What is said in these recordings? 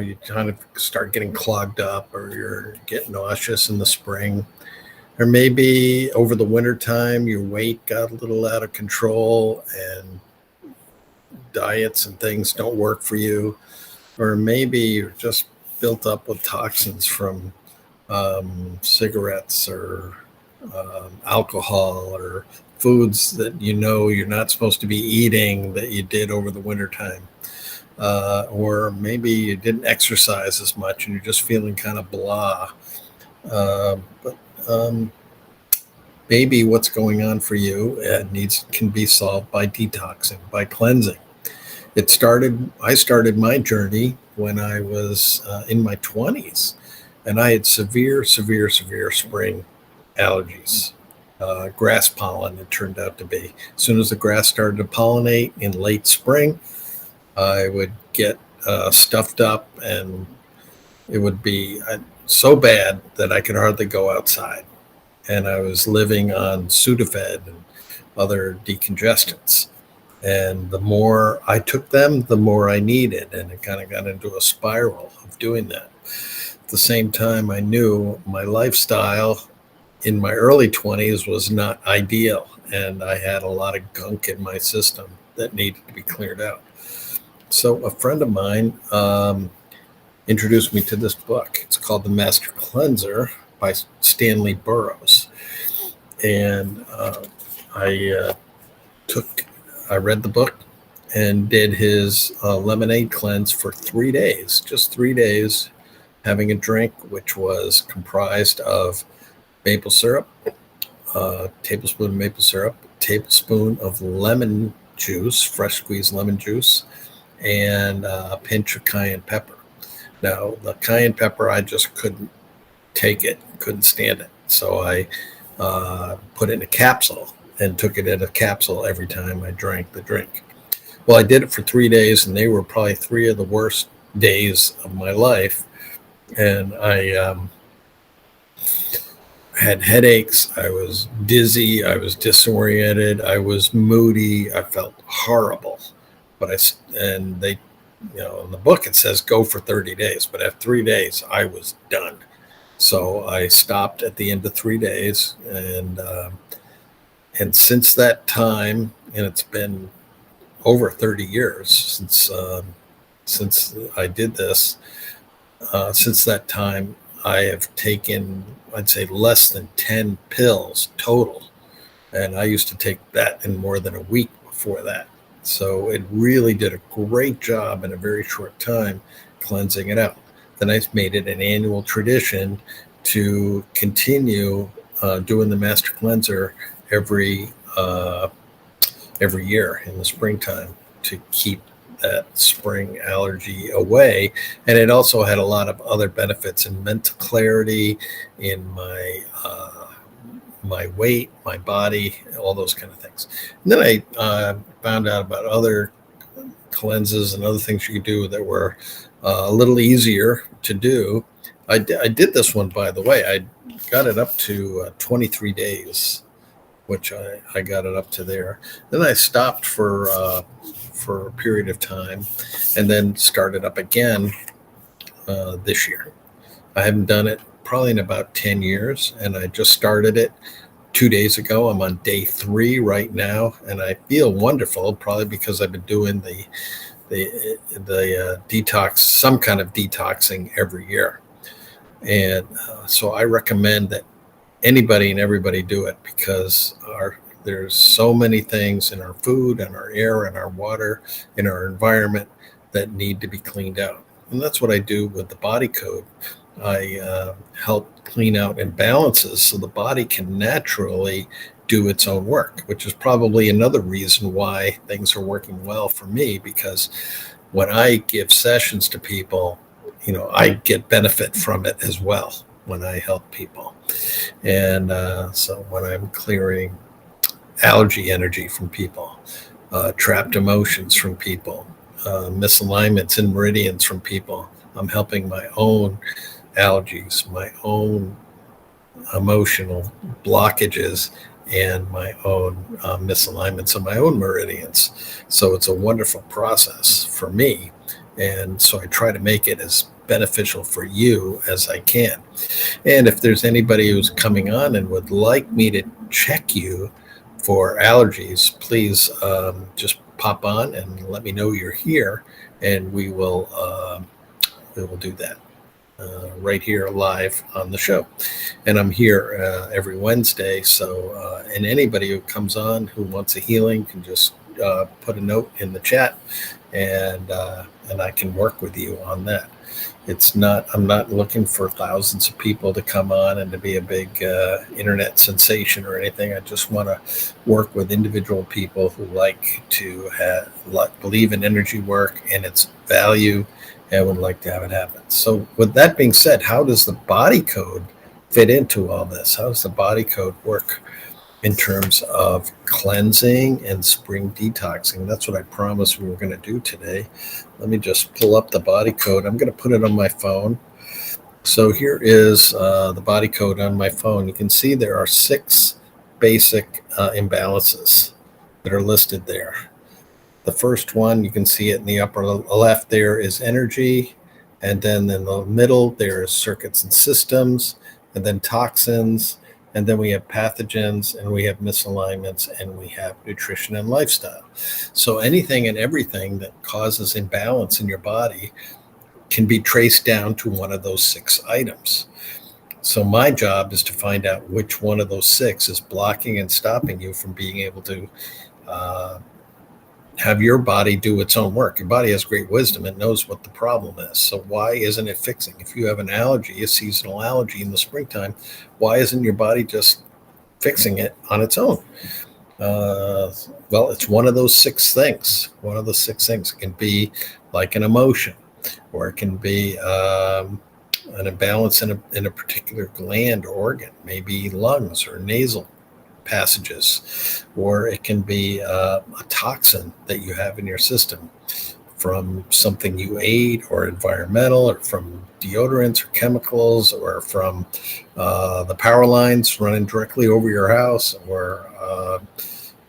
you kind of start getting clogged up, or you're getting nauseous in the spring, or maybe over the winter time your weight got a little out of control and diets and things don't work for you, or maybe you're just built up with toxins from cigarettes or alcohol or foods that you're not supposed to be eating that you did over the wintertime. Or maybe you didn't exercise as much and you're just feeling kind of blah. But maybe what's going on for you can be solved by detoxing, by cleansing. I started my journey when I was in my 20s, and I had severe spring allergies. Grass pollen, it turned out to be. As soon as the grass started to pollinate in late spring, I would get stuffed up, and it would be so bad that I could hardly go outside. And I was living on Sudafed and other decongestants. And the more I took them, the more I needed. And it kind of got into a spiral of doing that. At the same time, I knew my lifestyle in my early 20s was not ideal. And I had a lot of gunk in my system that needed to be cleared out. So a friend of mine introduced me to this book. It's called The Master Cleanser by Stanley Burroughs. And I read the book and did his lemonade cleanse for 3 days, just 3 days, having a drink, which was comprised of maple syrup, tablespoon of maple syrup, tablespoon of lemon juice, fresh squeezed lemon juice, and a pinch of cayenne pepper. Now, the cayenne pepper, I just couldn't take it, couldn't stand it. So I put it in a capsule and took it in a capsule every time I drank the drink. Well, I did it for 3 days, and they were probably 3 of the worst days of my life. And I had headaches. I was dizzy. I was disoriented. I was moody. I felt horrible. In the book it says go for 30 days, but after 3 days, I was done. So I stopped at the end of 3 days, and since that time, and it's been over 30 years since I did this. Since that time, I have taken, I'd say, less than 10 pills total, and I used to take that in more than a week before that. So it really did a great job in a very short time cleansing it out. Then I made it an annual tradition to continue doing the Master Cleanser every year in the springtime to keep that spring allergy away. And it also had a lot of other benefits in mental clarity, in my weight, my body, all those kind of things. And then I found out about other cleanses and other things you could do that were a little easier to do. I did this one, by the way. I got it up to 23 days, which I got it up to there. Then I stopped for a period of time, and then started up again this year. I haven't done it probably in about 10 years, and I just started it 2 days ago. I'm on day 3 right now, and I feel wonderful, probably because I've been doing the detox, some kind of detoxing every year. And so I recommend that anybody and everybody do it, because there's so many things in our food and our air and our water, in our environment, that need to be cleaned out. And that's what I do with the body code. I help clean out imbalances so the body can naturally do its own work, which is probably another reason why things are working well for me, because when I give sessions to people, I get benefit from it as well when I help people. And so when I'm clearing allergy energy from people, trapped emotions from people, misalignments in meridians from people, I'm helping my own allergies, my own emotional blockages, and my own misalignments of my own meridians. So it's a wonderful process for me. And so I try to make it as beneficial for you as I can. And if there's anybody who's coming on and would like me to check you for allergies, please just pop on and let me know you're here, and we will do that right here live on the show. And I'm here every Wednesday. So, and anybody who comes on who wants a healing can just put a note in the chat, and I can work with you on that. It's not, I'm not looking for thousands of people to come on and to be a big internet sensation or anything. I just want to work with individual people who like to believe in energy work and its value, and would like to have it happen. So with that being said, how does the body code fit into all this? How does the body code work in terms of cleansing and spring detoxing? That's what I promised we were going to do today. Let me just pull up the body code. I'm going to put it on my phone. So here is the body code on my phone. You can see there are 6 basic imbalances that are listed there. The first one, you can see it in the upper left there, is energy. And then in the middle, there's circuits and systems, and then toxins. And then we have pathogens, and we have misalignments, and we have nutrition and lifestyle. So anything and everything that causes imbalance in your body can be traced down to one of those 6 items. So my job is to find out which one of those 6 is blocking and stopping you from being able to have your body do its own work. Your body has great wisdom. It knows what the problem is. So why isn't it fixing? If you have an allergy, a seasonal allergy in the springtime, why isn't your body just fixing it on its own? Well, it's one of those 6 things. One of the 6 things. It can be like an emotion, or it can be an imbalance in a particular gland or organ, maybe lungs or nasal passages, or it can be a toxin that you have in your system from something you ate, or environmental, or from deodorants or chemicals, or from the power lines running directly over your house, or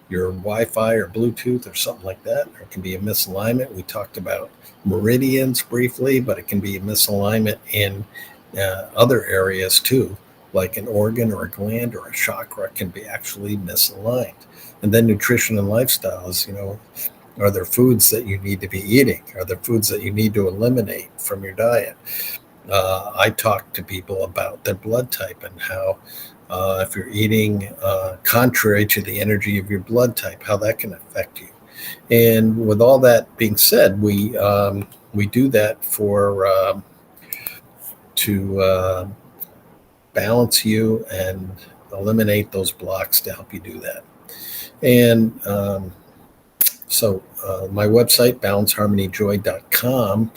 your Wi-Fi or Bluetooth or something like that. Or it can be a misalignment. We talked about meridians briefly, but it can be a misalignment in other areas too, like an organ or a gland or a chakra can be actually misaligned. And then nutrition and lifestyle is, are there foods that you need to be eating? Are there foods that you need to eliminate from your diet? I talk to people about their blood type and how if you're eating contrary to the energy of your blood type, how that can affect you. And with all that being said, we do that to balance you and eliminate those blocks to help you do that. And so my website, balanceharmonyjoy.com,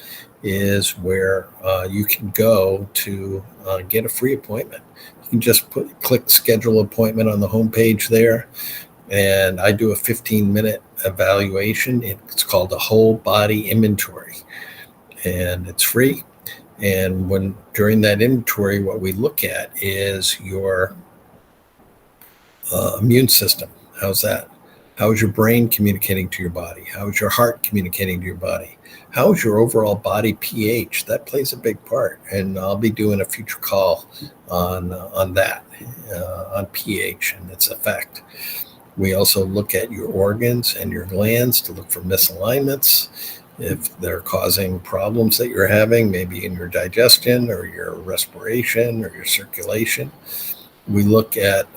is where you can go to get a free appointment. You can just click schedule appointment on the homepage there. And I do a 15-minute evaluation. It's called a whole body inventory, and it's free. And during that inventory, what we look at is your immune system. How's that? How is your brain communicating to your body? How is your heart communicating to your body? How is your overall body pH? That plays a big part. And I'll be doing a future call on that, on pH and its effect. We also look at your organs and your glands to look for misalignments. If they're causing problems that you're having, maybe in your digestion or your respiration or your circulation. We look at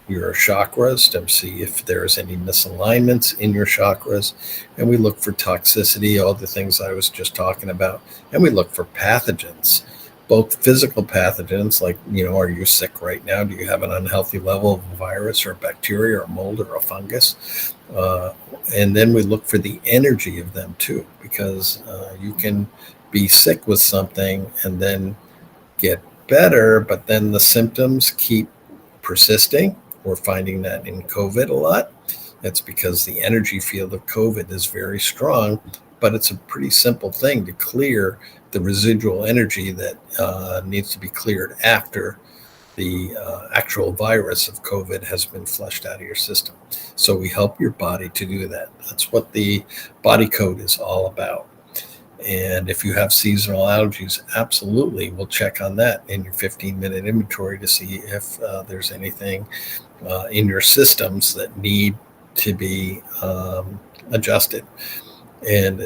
your chakras to see if there's any misalignments in your chakras. And we look for toxicity, all the things I was just talking about. And we look for pathogens, both physical pathogens, like, are you sick right now? Do you have an unhealthy level of a virus or a bacteria or a mold or a fungus? And then we look for the energy of them too, because you can be sick with something and then get better, but then the symptoms keep persisting. We're finding that in COVID a lot. That's because the energy field of COVID is very strong, but it's a pretty simple thing to clear the residual energy that needs to be cleared after the actual virus of COVID has been flushed out of your system. So we help your body to do that. That's what the body code is all about. And if you have seasonal allergies, absolutely, we'll check on that in your 15-minute inventory to see if there's anything in your systems that need to be adjusted. And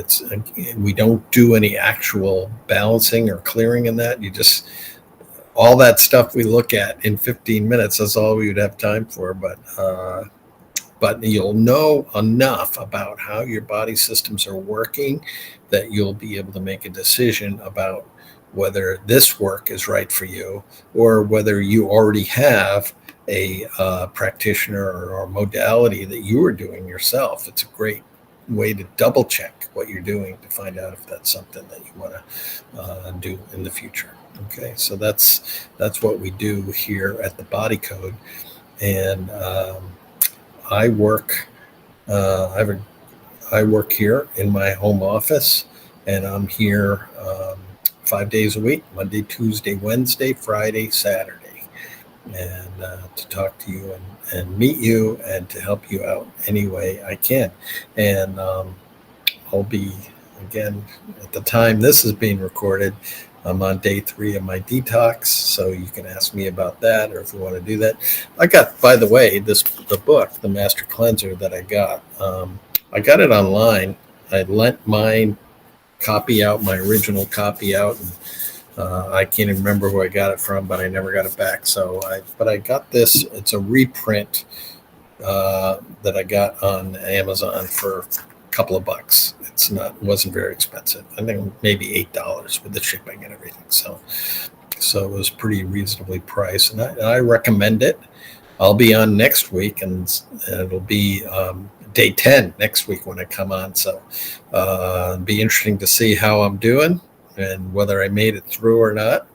we don't do any actual balancing or clearing in that. You just all that stuff we look at in 15 minutes. That's all we would have time for. But you'll know enough about how your body systems are working that you'll be able to make a decision about whether this work is right for you or whether you already have a practitioner or modality that you are doing yourself. It's a great way to double check what you're doing to find out if that's something that you want to do in the future. Okay, so that's what we do here at the Body Code, and I work. I work here in my home office, and I'm here 5 days a week: Monday, Tuesday, Wednesday, Friday, Saturday, and to talk to you and meet you and to help you out any way I can. And I'll be again at the time this is being recorded. I'm on day 3 of my detox, so you can ask me about that, or if you want to do that. I got, by the way, the book, The Master Cleanser, that I got. I got it online. I lent my original copy out, and I can't even remember who I got it from, but I never got it back. But I got this. It's a reprint that I got on Amazon for a couple of bucks. It wasn't very expensive. I think maybe $8 with the shipping and everything. So it was pretty reasonably priced, and I recommend it. I'll be on next week, and it'll be day 10 next week when I come on. So it'll be interesting to see how I'm doing and whether I made it through or not.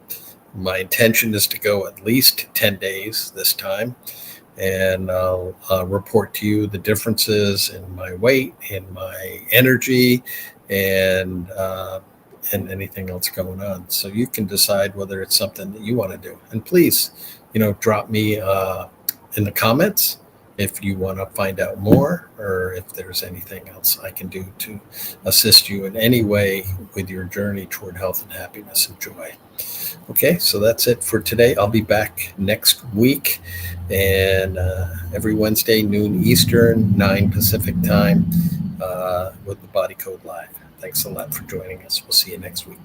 My intention is to go at least 10 days this time, and I'll report to you the differences in my weight, in my energy, and anything else going on. So you can decide whether it's something that you want to do. And please, drop me in the comments if you want to find out more, or if there's anything else I can do to assist you in any way with your journey toward health and happiness and joy. Okay, so that's it for today. I'll be back next week, and every Wednesday, noon Eastern, 9 Pacific time, with the Body Code Live. Thanks a lot for joining us. We'll see you next week.